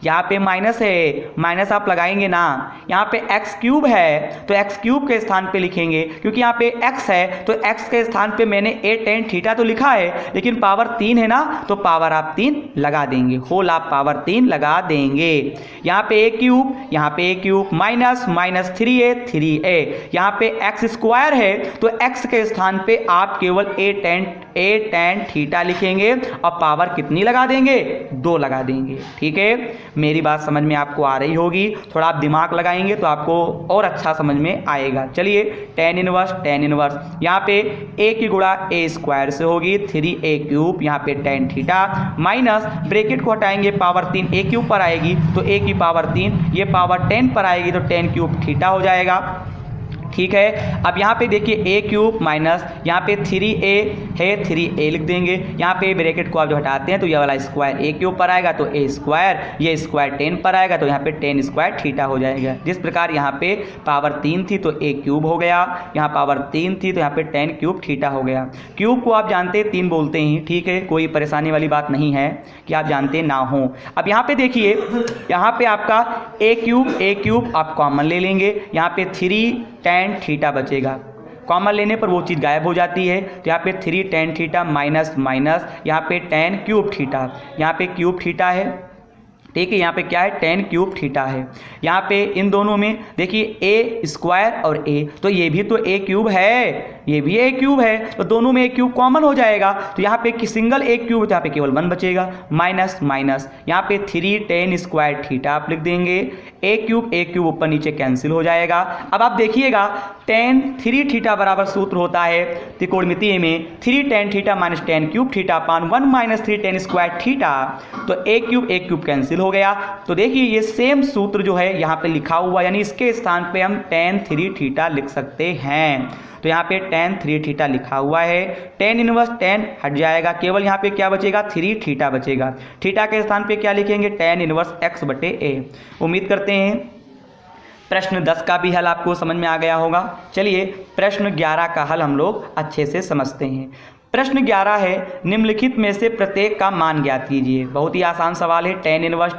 यहाँ पे माइनस है, माइनस आप लगाएंगे ना, यहाँ पे x क्यूब है तो x क्यूब के स्थान पे लिखेंगे, क्योंकि यहाँ पे x है तो x के स्थान पे मैंने a टेन थीटा तो लिखा है, लेकिन पावर 3 है ना, तो पावर आप 3 लगा देंगे, होल आप पावर 3 लगा देंगे। यहाँ पे a क्यूब माइनस 3a, यहाँ पे x स्क्वायर है तो x के स्थान पे आप केवल a टेन थीटा लिखेंगे और पावर कितनी लगा देंगे 2 लगा देंगे। ठीक है, मेरी बात समझ में आपको आ रही होगी, थोड़ा आप दिमाग लगाएंगे तो आपको और अच्छा समझ में आएगा। चलिए टेन इनवर्स यहाँ पे a की गुणा a स्क्वायर से होगी 3a क्यूब, यहाँ पे टेन थीटा माइनस ब्रैकेट को हटाएंगे, पावर 3 a क्यूब पर आएगी तो a की पावर 3, ये पावर 10 पर आएगी तो टेन क्यूब थीटा हो जाएगा। ठीक है, अब यहाँ पे देखिए a क्यूब माइनस यहाँ पे 3a है, 3a लिख देंगे, यहाँ पे ब्रैकेट को आप जो हटाते हैं तो ये वाला स्क्वायर a क्यूब पर आएगा तो a स्क्वायर, ये स्क्वायर 10 पर आएगा तो यहाँ पे 10 स्क्वायर थीटा हो जाएगा। जिस प्रकार यहाँ पे पावर 3 थी तो a क्यूब हो गया, यहाँ पावर 3 थी तो यहाँ पे 10 क्यूब थीटा हो गया। क्यूब को आप जानते हैं 3 बोलते हैं। ठीक है, कोई परेशानी वाली बात नहीं है कि आप जानते ना हो। अब यहाँ पे देखिए, यहाँ पे आपका a क्यूब आप कॉमन ले लेंगे, यहाँ पे 3 टेन थीटा बचेगा, कॉमन लेने पर वो चीज़ गायब हो जाती है, तो यहाँ पे 3 टेन थीटा माइनस यहाँ पे 10 क्यूब थीटा, यहाँ पे क्यूब थीटा है। ठीक है, यहाँ पे क्या है 10 क्यूब थीटा है। यहाँ पे इन दोनों में देखिए a स्क्वायर और a, तो ये भी तो a क्यूब है, ये भी a क्यूब है, तो दोनों में a क्यूब कॉमन हो जाएगा, तो यहाँ पे सिंगल a क्यूब तो यहाँ पे केवल 1 बचेगा, माइनस यहाँ पे 3 टेन स्क्वायर थीटा आप लिख देंगे, a क्यूब ऊपर नीचे कैंसिल हो जाएगा। अब आप देखिएगा टेन 3 थीटा बराबर सूत्र होता है त्रिकोणमितीय में 3 tan theta minus 10 cube theta upon 1 minus 3 ten square theta, तो a क्यूब कैंसिल हो गया। तो देखिए ये सेम सूत्र जो है यहाँ पे लिखा हुआ, यानी इसके स्थान पे हम टेन 3 थीटा लिख सकते हैं। तो यहाँ पे टेन 3 थीटा लिखा हुआ है, टेन इनवर्स 10 हट जाएगा, केवल यहाँ पे क्या बचेगा 3 थीटा बचेगा। थीटा के स्थान पे क्या लिखेंगे टेन इनवर्स x बटे a। उम्मीद करते हैं प्रश्न 10 का भी हल आपको समझ में आ गया होगा। चलिए प्रश्न 11 का हल हम लोग अच्छे से समझते हैं। प्रश्न 11 है, निम्नलिखित में से प्रत्येक का मान ज्ञात कीजिए। बहुत ही आसान सवाल है। टेन इनवर्स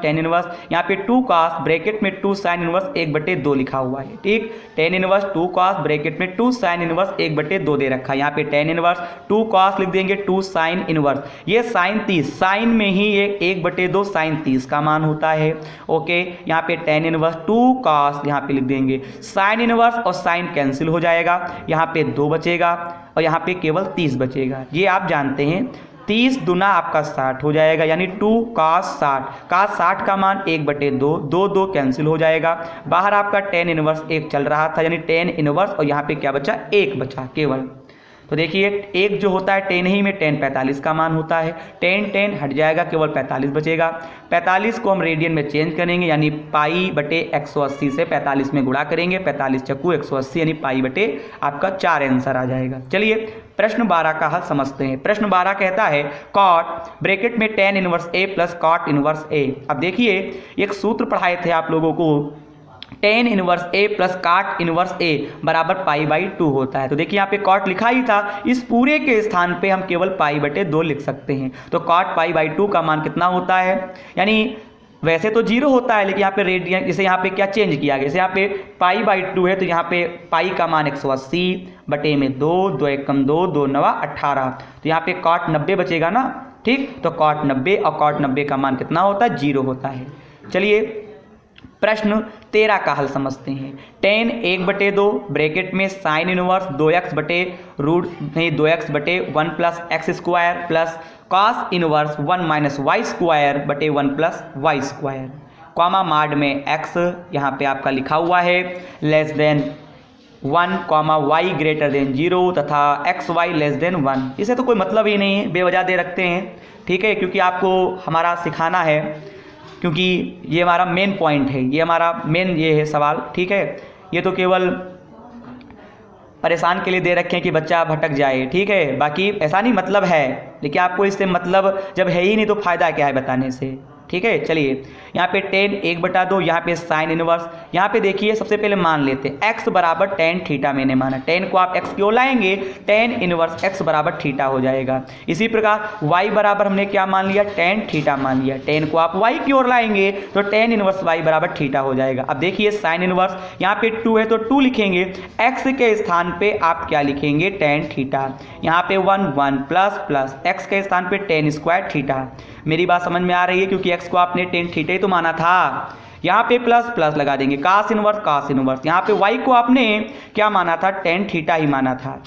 यहाँ पे 2 cos ब्रैकेट में 2 sin इनवर्स 1/2 लिखा हुआ है। ठीक, टेन इनवर्स 2 cos ब्रैकेट में 2 sin इनवर्स 1/2 दे रखा है। यहाँ पे टेन इनवर्स 2 cos लिख देंगे, 2 sin इनवर्स, ये sin 30, साइन में ही ये 1/2 sin 30 का मान होता है। ओके, यहाँ पे टेन इनवर्स 2 cos यहाँ पे लिख देंगे, sin इनवर्स और sin कैंसिल हो जाएगा, यहाँ पे 2 बचेगा और यहाँ पे केवल 30 बचेगा। ये आप जानते हैं 30 दुना आपका 60 हो जाएगा, यानी 2 cos 60 का मान 1/2, 2 कैंसिल हो जाएगा। बाहर आपका टेन इनवर्स 1 चल रहा था, यानी टेन इनवर्स और यहाँ पे क्या बचा, 1 बचा केवल। तो देखिए एक जो होता है टेन ही में, टेन 45 का मान होता है, टेन हट जाएगा, केवल 45 बचेगा। 45 को हम रेडियन में चेंज करेंगे, यानी π/180 से 45 में गुणा करेंगे, 45 चक्कू 180 यानी π/ आपका 4 आंसर आ जाएगा। चलिए प्रश्न 12 का हल समझते हैं। प्रश्न 12 कहता है कॉट ब्रैकेट में tan inverse a plus cot inverse a। अब देखिए एक सूत्र पढ़ाए थे आप लोगों को, tan inverse a plus cot inverse a बराबर π/2 होता है। तो देखिए यहाँ पे कॉट लिखा ही था, इस पूरे के स्थान पे हम केवल π/2 लिख सकते हैं। तो कॉट π/2 का मान कितना होता है, यानी वैसे तो 0 होता है, लेकिन यहाँ पे रेडियन, इसे यहाँ पे क्या चेंज किया गया, इसे यहाँ पे π/2 है, तो यहाँ पे पाई का मान 180 बटे में 2 1 कम 2 2 9 18, तो यहाँ पे कॉट 90 बचेगा ना। ठीक, तो कॉट 90 और कॉट 90 का मान कितना होता है, 0 होता है। चलिए प्रश्न 13 का हल समझते हैं। टेन 1/2 ब्रैकेट में साइन इनवर्स 2x बटे 1 plus x square plus cos inverse 1 minus y square बटे 1 प्लस वाई स्क्वायर, कॉमा माड में x यहाँ पे आपका लिखा हुआ है less than 1 comma y greater than 0 तथा एक्स वाई लेस देन 1। इसे तो कोई मतलब ही नहीं है, बेवजह दे रखते हैं। ठीक है, क्योंकि आपको हमारा सिखाना है, क्योंकि ये हमारा मेन पॉइंट है, ये हमारा मेन ये है सवाल। ठीक है, ये तो केवल परेशान के लिए दे रखे हैं कि बच्चा भटक जाए। ठीक है, बाकी ऐसा नहीं मतलब है, लेकिन आपको इससे मतलब जब है ही नहीं तो फ़ायदा क्या है बताने से। ठीक है, चलिए यहाँ पे टेन 1/2, यहाँ पे साइन इनवर्स, यहाँ पे देखिए सबसे पहले मान लेते हैं x बराबर टेन थीटा मैंने माना, टेन को आप x क्यों लाएंगे, टेन इनवर्स x बराबर थीटा हो जाएगा। इसी प्रकार y बराबर हमने क्या मान लिया, टेन थीटा मान लिया, टेन को आप y की ओर लाएंगे तो टेन इनवर्स y बराबर थीटा हो जाएगा। अब देखिए साइन इनवर्स, यहाँ पे 2 है तो 2 लिखेंगे, x के स्थान पे आप क्या लिखेंगे, टेन थीटा, यहाँ पे 1 प्लस प्लस x के स्थान पे टेन स्क्वायर थीटा। मेरी बात समझ में आ रही है, क्योंकि x को आपने टेन थीटा ही तो माना था। यहाँ पे प्लस प्लस लगा देंगे, कास इनवर्स, यहाँ पे y को आपने क्या माना था, टेन थीटा ही माना था।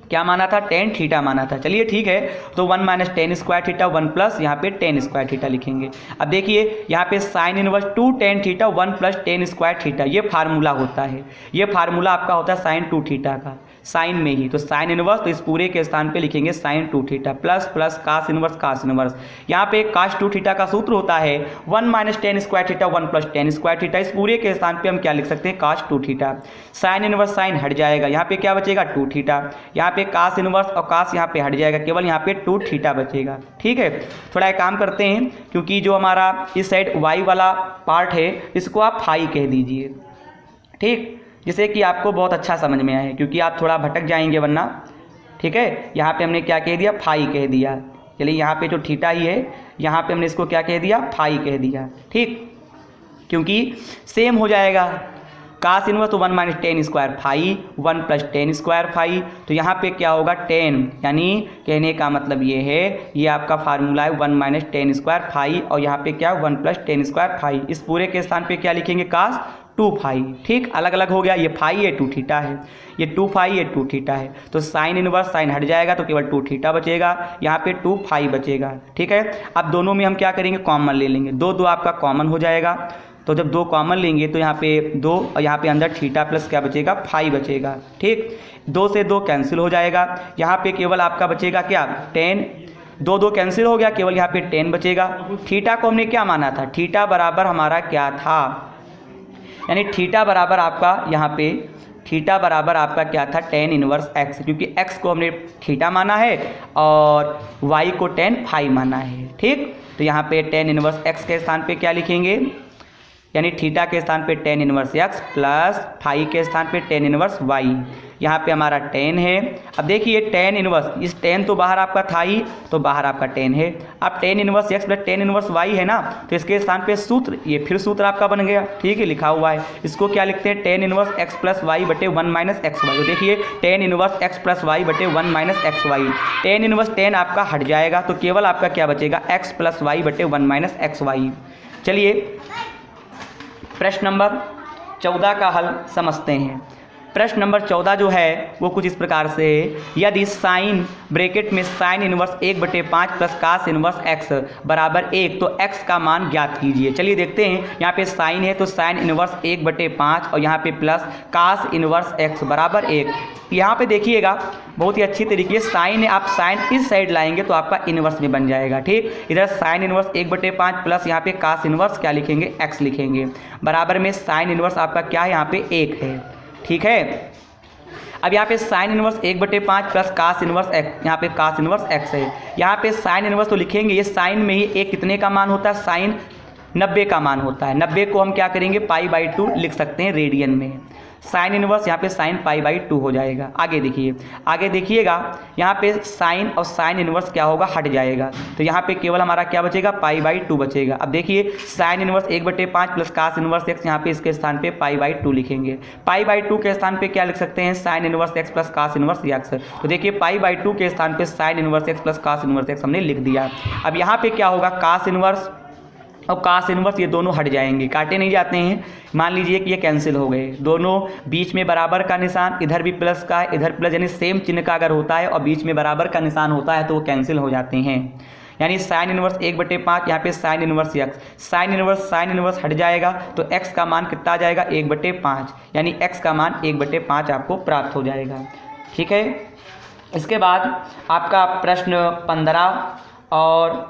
क्या माना था, टेन थीटा माना था। चलिए ठीक है, तो 1 minus tan square theta 1 plus यहाँ पे टेन स्क्वायर थीटा लिखेंगे। अब देखिए यहाँ पे sine inverse 2 tan theta 1 plus tan square theta, ये फार्मूला होता है, ये फार्मूला आपका होता है साइन 2 थीटा का, साइन में ही। तो साइन इनवर्स, तो इस पूरे के स्थान पे लिखेंगे sine 2 theta plus plus cos inverse. यहाँ पे कास 2 थीटा का सूत्र होता है 1 minus tan square theta 1 plus tan square theta, इस पूरे के स्थान पे हम क्या लिख सकते हैं, कास 2 थीटा। साइन इनवर्स साइन हट जाएगा, यहाँ पे क्या बचेगा, 2 थीटा, यहाँ पे कास इनवर्स और कास यहाँ पे हट जाएगा, केवल यहाँ पे 2 थीटा बचेगा। ठीक है, थोड़ा एक काम करते हैं, क्योंकि जो हमारा इस साइड वाई वाला पार्ट है इसको आप फाई कह दीजिए। ठीक, जिससे कि आपको बहुत अच्छा समझ में आए, क्योंकि आप थोड़ा भटक जाएंगे वरना। ठीक है, यहाँ पे हमने क्या कह दिया, फाई कह दिया। चलिए यहाँ पे जो थीटा ही है, यहाँ पे हमने इसको क्या कह दिया, फाई कह दिया। ठीक, क्योंकि सेम हो जाएगा, कास इनवर्स तो 1 minus tan square phi 1 plus tan square phi, तो यहाँ पे क्या होगा 10, यानी कहने का मतलब ये है, ये आपका फार्मूला है 1 माइनस टेन स्क्वायर फाई, और यहाँ पे क्या 1 प्लस टेन स्क्वायर फाई, इस पूरे के स्थान पे क्या लिखेंगे, कास 2 फाई। ठीक, अलग अलग हो गया, ये फाई ये 2 थीटा है, ये 2 फाई ये 2 थीटा है, तो साइन इनवर्स साइन हट जाएगा तो केवल 2 थीटा बचेगा, यहाँ पे 2 फाई बचेगा। ठीक है, अब दोनों में हम क्या करेंगे, कॉमन ले लेंगे, 2 आपका कॉमन हो जाएगा, तो जब 2 कॉमन लेंगे तो यहाँ पे 2 और यहाँ पे अंदर थीटा प्लस क्या बचेगा, फाई बचेगा। ठीक, 2 से 2 कैंसिल हो जाएगा, यहाँ पे केवल आपका बचेगा क्या, 10, 2 कैंसिल हो गया, केवल यहाँ पे 10 बचेगा। थीटा को हमने क्या माना था, थीटा बराबर हमारा क्या था, यानी थीटा बराबर आपका यहाँ पे थीटा बराबर आपका क्या था, टेन इनवर्स एक्स, क्योंकि एक्स को हमने थीटा माना है और वाई को टेन फाई माना है। ठीक, तो यहाँ पे टेन इनवर्स एक्स के स्थान पे क्या लिखेंगे, यानी थीटा के स्थान पे tan inverse x plus phi के स्थान पे टेन इनवर्स वाई, यहाँ पे हमारा tan है। अब देखिए tan इनवर्स, इस tan तो बाहर आपका था ही, तो बाहर आपका tan है। अब tan inverse x plus tan inverse y है ना, तो इसके स्थान पे सूत्र, ये फिर सूत्र आपका बन गया, ठीक है, लिखा हुआ है। इसको क्या लिखते हैं, tan inverse x plus y बटे 1 माइनस एक्स वाई। तो देखिए tan inverse x plus y बटे 1 minus x y, tan inverse tan आपका हट जाएगा, तो केवल आपका क्या बचेगा, x प्लस वाई बटे 1 माइनस एक्स वाई। चलिए प्रश्न नंबर 14 का हल समझते हैं। प्रश्न नंबर 14 जो है वो कुछ इस प्रकार से है, यदि साइन ब्रैकेट में sine inverse 1/5 plus cos inverse x बराबर 1 तो x का मान ज्ञात कीजिए। चलिए देखते हैं, यहाँ पे साइन है तो साइन इनवर्स 1/5 और यहाँ पे प्लस कास इनवर्स x बराबर 1। यहाँ पे देखिएगा बहुत ही अच्छी तरीके से साइन है, आप साइन इस साइड लाएंगे तो आपका इनवर्स में बन जाएगा, ठीक। इधर साइन इनवर्स 1/5 प्लस यहाँ पे कास इनवर्स क्या लिखेंगे, x लिखेंगे, बराबर में साइन इनवर्स आपका क्या है, यहाँ पे 1 है, ठीक है। अब यहाँ पे sine inverse 1/5 plus cos inverse x, यहाँ पे कास इनवर्स x है। यहाँ पे साइन इनवर्स तो लिखेंगे, ये साइन में ही एक कितने का मान होता है, साइन 90 का मान होता है। 90 को हम क्या करेंगे, π/2 लिख सकते हैं रेडियन में। साइन इनवर्स यहाँ पे साइन π/2 हो जाएगा। आगे देखिए, आगे देखिएगा, यहाँ पे साइन और साइन इनवर्स क्या होगा, हट जाएगा, तो यहाँ पे केवल हमारा क्या बचेगा, π/2 बचेगा। अब देखिए sine inverse 1/5 plus cos inverse x, यहाँ पे इसके स्थान पे π/2 लिखेंगे। π/2 के स्थान पे क्या लिख सकते हैं, sine inverse x plus cos inverse x। तो देखिए π/2 के स्थान पे sine inverse x plus cos inverse x हमने लिख दिया। अब यहाँ पे क्या होगा, कास इनवर्स और कास इनवर्स ये दोनों हट जाएंगे, काटे नहीं जाते हैं। मान लीजिए कि ये कैंसिल हो गए, दोनों बीच में बराबर का निशान, इधर भी प्लस का है इधर प्लस, यानी सेम चिन्ह का अगर होता है और बीच में बराबर का निशान होता है तो वो कैंसिल हो जाते हैं। यानी साइन इनवर्स 1/5, यहाँ पे sine inverse x, sine inverse हट जाएगा तो x का मान कितना आ जाएगा, 1/5, यानी x का मान 1/5 आपको प्राप्त हो जाएगा, ठीक है। इसके बाद आपका प्रश्न 15, और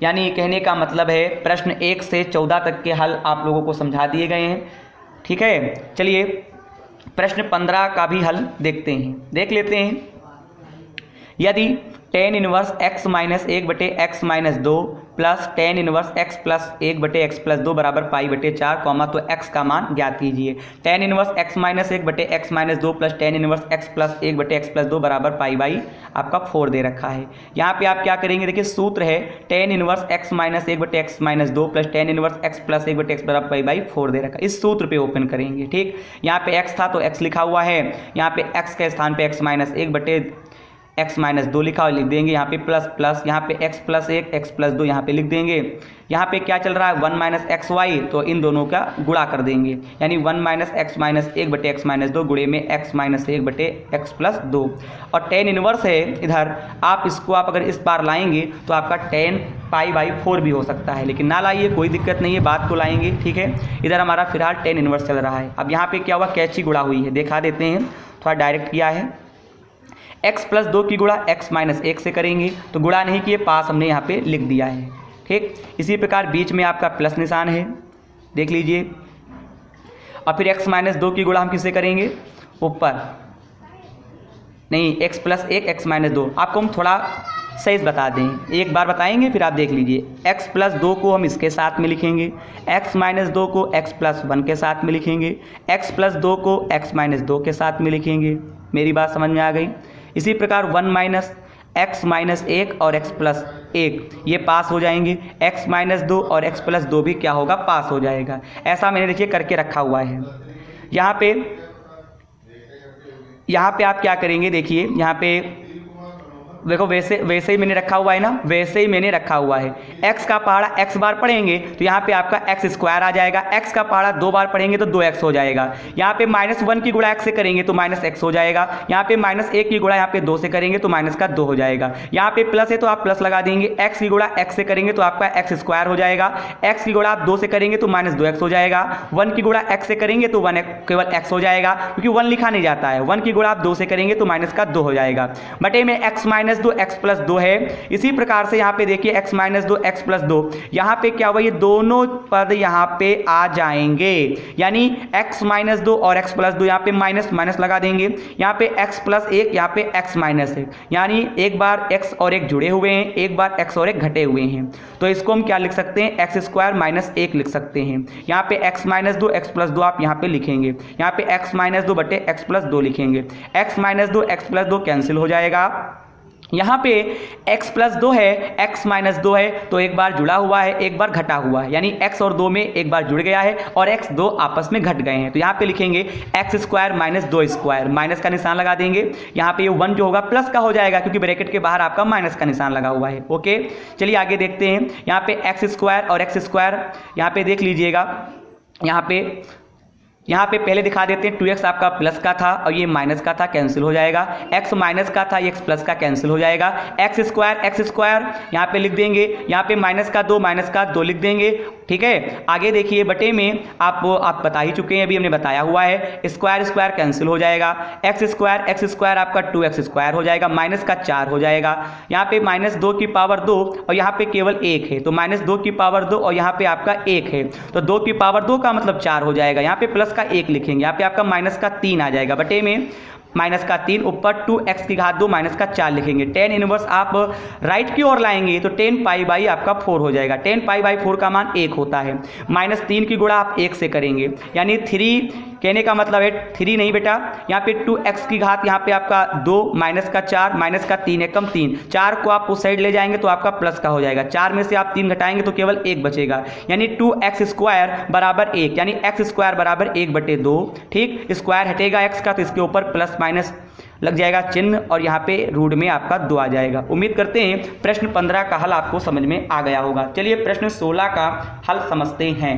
यानी कहने का मतलब है प्रश्न 1 से 14 तक के हल आप लोगों को समझा दिए गए हैं, ठीक है। चलिए प्रश्न 15 का भी हल देखते हैं, देख लेते हैं। यदि tan inverse x minus 1/x minus 2 plus tan inverse x plus 1/x plus 2 बराबर π/4 कॉमा, तो x का मान ज्ञात कीजिए। tan inverse x minus 1/x minus 2 plus tan inverse x plus 1/x plus 2 बराबर π/ आपका 4 दे रखा है। यहाँ पे आप क्या करेंगे, देखिए सूत्र है tan inverse x minus 1/x minus 2 plus tan inverse x plus 1/x बराबर π/4 दे रखा है। इस सूत्र पे ओपन करेंगे, ठीक। यहाँ पे x था तो x लिखा हुआ है, यहाँ पे x के स्थान पे x माइनस 1/x माइनस 2 लिखा और लिख देंगे, यहाँ पे प्लस प्लस, यहाँ पे x प्लस 1 x प्लस 2 यहाँ पे लिख देंगे। यहाँ पे क्या चल रहा है, 1 माइनस एक्स वाई, तो इन दोनों का गुणा कर देंगे, यानी 1 minus x minus 1/x minus 2 गुणे में x माइनस 1/x प्लस 2। और tan इनवर्स है इधर, आप इसको आप अगर इस बार लाएंगे तो आपका tan π/4 भी हो सकता है, लेकिन ना लाइए कोई दिक्कत नहीं है, बात को लाएंगे, ठीक है। इधर हमारा फिलहाल tan इनवर्स चल रहा है। अब यहाँ पे क्या हुआ, कैची गुणा हुई है, दिखा देते हैं, थोड़ा डायरेक्ट किया है। x प्लस 2 की गुणा x माइनस 1 से करेंगे, तो गुणा नहीं किए, पास हमने यहाँ पे लिख दिया है, ठीक। इसी प्रकार बीच में आपका प्लस निशान है, देख लीजिए। और फिर x माइनस 2 की गुणा हम किससे करेंगे, ऊपर नहीं, x प्लस 1 x माइनस 2। आपको हम थोड़ा सही से बता दें, एक बार बताएंगे फिर आप देख लीजिए। x प्लस 2 को हम इसके साथ में लिखेंगे, x माइनस 2 को x प्लस 1 के साथ में लिखेंगे, x प्लस 2 को x माइनस 2 के साथ में लिखेंगे। मेरी बात समझ में आ गई। इसी प्रकार 1 माइनस x माइनस 1 और x प्लस 1 ये पास हो जाएंगे, x माइनस 2 और x प्लस 2 भी क्या होगा, पास हो जाएगा। ऐसा मैंने देखिए करके रखा हुआ है। यहाँ पे आप क्या करेंगे, देखिए यहाँ पे देखो वैसे ही मैंने रखा हुआ है ना, वैसे ही मैंने रखा हुआ है। x का पहाड़ा x बार पढ़ेंगे तो यहाँ पे आपका x स्क्वायर आ जाएगा, x का पहाड़ा 2 बार पढ़ेंगे तो 2x हो जाएगा। यहाँ पे -1 की गुणा x से करेंगे तो -x हो जाएगा, यहाँ पे -1 की गुणा यहाँ पे 2 से करेंगे तो माइनस का 2 हो जाएगा। यहाँ पे प्लस है तो आप प्लस लगा देंगे, x की गुणा x से करेंगे तो आपका x स्क्वायर हो जाएगा, x की गुणा आप 2 से करेंगे तो -2x हो जाएगा, 1 की गुणा x से करेंगे तो 1 केवल x हो जाएगा, क्योंकि 1 लिखा नहीं जाता है। 1 की गुणा आप 2 से करेंगे तो माइनस का 2 हो जाएगा, बटे में x minus minus 2 x plus 2 है। इसी प्रकार से यहाँ पे देखिए x माइनस 2 x प्लस 2, यहाँ पे क्या हुआ, ये दोनों पद यहाँ पे आ जाएंगे, यानी x माइनस 2 और x प्लस 2, यहाँ पे माइनस माइनस लगा देंगे, यहाँ पे x प्लस 1, यहाँ पे x माइनस 1, यानी एक बार x और 1 जुड़े हुए हैं, एक बार x और 1 घटे हुए हैं। तो इसको हम क्या लिख सकते हैं, एक्स स्क्वायर माइनस 1 लिख सकते हैं। यहाँ पे x माइनस 2 x प्लस 2 आप यहाँ पे लिखेंगे, यहाँ पे x माइनस 2 बटे x प्लस 2 लिखेंगे, x minus 2 x plus 2 cancel हो जाएगा। यहाँ पे x प्लस 2 है, x माइनस 2 है, तो एक बार जुड़ा हुआ है, एक बार घटा हुआ है, यानी x और 2 में एक बार जुड़ गया है और x 2 आपस में घट गए हैं। तो यहाँ पे लिखेंगे x square minus 2 square, minus का निशान लगा देंगे, यहाँ पे ये 1 जो होगा प्लस का हो जाएगा क्योंकि ब्रैकेट के बाहर आपका माइनस का निशान लगा हुआ है। ओके, चलिए आगे देखते हैं। यहाँ पे x स्क्वायर और x स्क्वायर यहाँ पे देख लीजिएगा, यहाँ पे पहले दिखा देते हैं 2x आपका प्लस का था और ये माइनस का था, कैंसिल हो जाएगा। x माइनस का था, ये x प्लस का कैंसिल हो जाएगा। x स्क्वायर यहाँ पे लिख देंगे, यहाँ पे माइनस का 2 लिख देंगे। ठीक है, आगे देखिए बटे में आप बता ही चुके हैं, अभी हमने बताया हुआ है, स्क्वायर स्क्वायर कैंसिल हो जाएगा। x स्क्वायर आपका 2x स्क्वायर हो जाएगा, माइनस का 4 हो जाएगा। यहाँ पे माइनस 2 की पावर 2 और यहाँ पे केवल 1 है, तो माइनस 2 की पावर 2 और यहाँ पे आपका 1 है, तो 2 की पावर 2 का मतलब 4 हो जाएगा। यहाँ पे प्लस का 1 लिखेंगे, यहाँ पे आपका माइनस का 3 आ जाएगा, बटे में माइनस का 3, ऊपर 2x की घात 2 माइनस का 4 लिखेंगे। टेन इनवर्स आप राइट की ओर लाएंगे तो 10 पाई बाई आपका 4 हो जाएगा। 10 पाई बाई 4 का मान 1 होता है, माइनस 3 की गुणा आप 1 से करेंगे, यानी 3 कहने का मतलब है 3 नहीं बेटा, यहाँ पे 2x की घात यहाँ पे आपका 2 माइनस का 4 माइनस का 3 एकम 3, 4 को आप उस साइड ले जाएंगे तो आपका प्लस का हो जाएगा, 4 में से आप 3 घटाएंगे तो केवल 1 बचेगा, यानी 2x स्क्वायर बराबर 1, यानी x स्क्वायर बराबर 1/2। ठीक, स्क्वायर हटेगा x का तो इसके ऊपर प्लस माइनस लग जाएगा चिन्ह और यहाँ पे रूट में आपका 2 आ जाएगा। उम्मीद करते हैं प्रश्न 15 का हल आपको समझ में आ गया होगा। चलिए प्रश्न 16 का हल समझते हैं।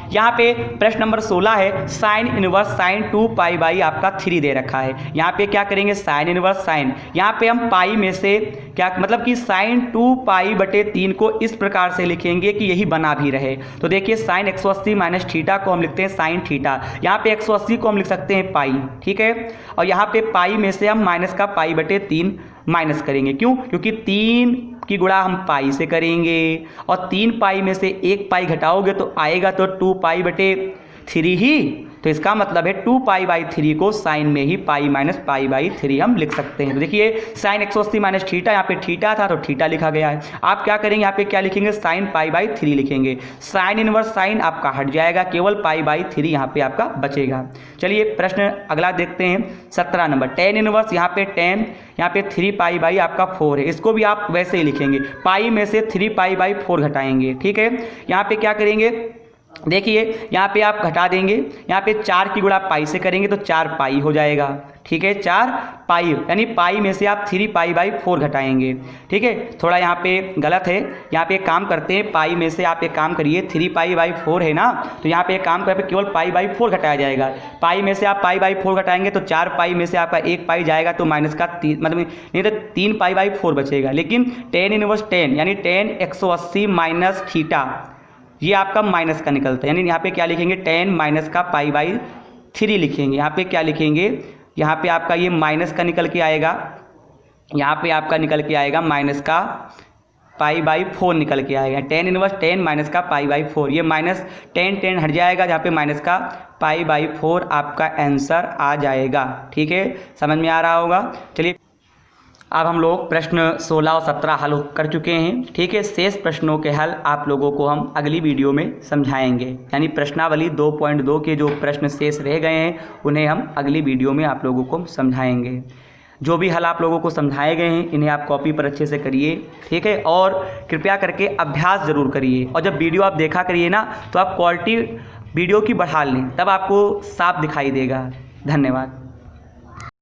यहाँ पे प्रश्न नंबर 16 है, sine inverse sine 2 pi by आपका 3 दे रखा है। यहाँ पे क्या करेंगे, साइन इनवर्स साइन, यहाँ पे हम पाई में से क्या मतलब कि साइन 2 पाई बटे 3 को इस प्रकार से लिखेंगे कि यही बना भी रहे। तो देखिए साइन 180 माइनस थीटा को हम लिखते हैं साइन थीटा, यहाँ पे 180 को हम लिख सकते हैं पाई। ठीक है, और यहाँ पे पाई में से हम माइनस का पाई बटे 3 माइनस करेंगे, क्यों, क्योंकि 3 की गुणा हम पाई से करेंगे और 3 पाई में से 1 पाई घटाओगे तो आएगा तो 2 पाई बटे 3 ही, तो इसका मतलब है 2 पाई बाई 3 को साइन में ही पाई माइनस पाई बाई 3 हम लिख सकते हैं। तो देखिए साइन 180 माइनस थीटा, यहाँ पे थीटा था तो थीटा लिखा गया है। आप क्या करेंगे, यहाँ पे क्या लिखेंगे, साइन पाई बाई 3 लिखेंगे, साइन इनवर्स साइन आपका हट जाएगा, केवल पाई बाई 3 यहाँ पे आपका बचेगा। चलिए प्रश्न अगला देखते हैं 17 नंबर, टेन इनवर्स, यहाँ पे टेन, यहाँ पे 3 पाई बाई आपका 4 है, इसको भी आप वैसे ही लिखेंगे, पाई में से 3 पाई बाई 4 घटाएंगे। ठीक है, यहाँ पे क्या करेंगे, देखिए यहाँ पे आप घटा देंगे, यहाँ पे 4 की गुणा पाई से करेंगे तो 4 पाई हो जाएगा। ठीक है, 4 पाई, यानी पाई में से आप 3 पाई बाई 4 घटाएंगे। ठीक है, थोड़ा यहाँ पे गलत है, यहाँ पे एक काम करते हैं, पाई में से आप एक काम करिए, 3 पाई बाई 4 है ना, तो यहाँ पे एक काम करके केवल पाई बाई 4 घटाया जाएगा। पाई में से आप पाई बाई 4 घटाएंगे तो 4 पाई में से आपका 1 पाई जाएगा तो माइनस का 3, मतलब नहीं तो 3 पाई बाई 4 बचेगा। लेकिन टेन इनवर्स टेन, यानी टेन 180 माइनस थीटा, ये आपका माइनस का निकलता है, यानी यहाँ पे क्या लिखेंगे, टेन माइनस का पाई बाई 3 लिखेंगे। यहाँ पे क्या लिखेंगे, यहाँ पे आपका ये माइनस का निकल के आएगा, यहाँ पे आपका निकल के आएगा माइनस का पाई बाई 4 निकल के आएगा। टेन इनवर्स टेन माइनस का पाई बाई 4, ये माइनस टेन हट जाएगा, यहाँ पे माइनस का पाई बाई 4 आपका आंसर आ जाएगा। ठीक है, समझ में आ रहा होगा। चलिए अब हम लोग प्रश्न 16 और 17 हल कर चुके हैं। ठीक है, शेष प्रश्नों के हल आप लोगों को हम अगली वीडियो में समझाएंगे, यानी प्रश्नावली 2.2 के जो प्रश्न शेष रह गए हैं उन्हें हम अगली वीडियो में आप लोगों को समझाएंगे। जो भी हल आप लोगों को समझाए गए हैं इन्हें आप कॉपी पर अच्छे से करिए। ठीक है, और कृपया करके अभ्यास ज़रूर करिए, और जब वीडियो आप देखा करिए ना तो आप क्वालिटी वीडियो की बढ़ा लें, तब आपको साफ दिखाई देगा। धन्यवाद।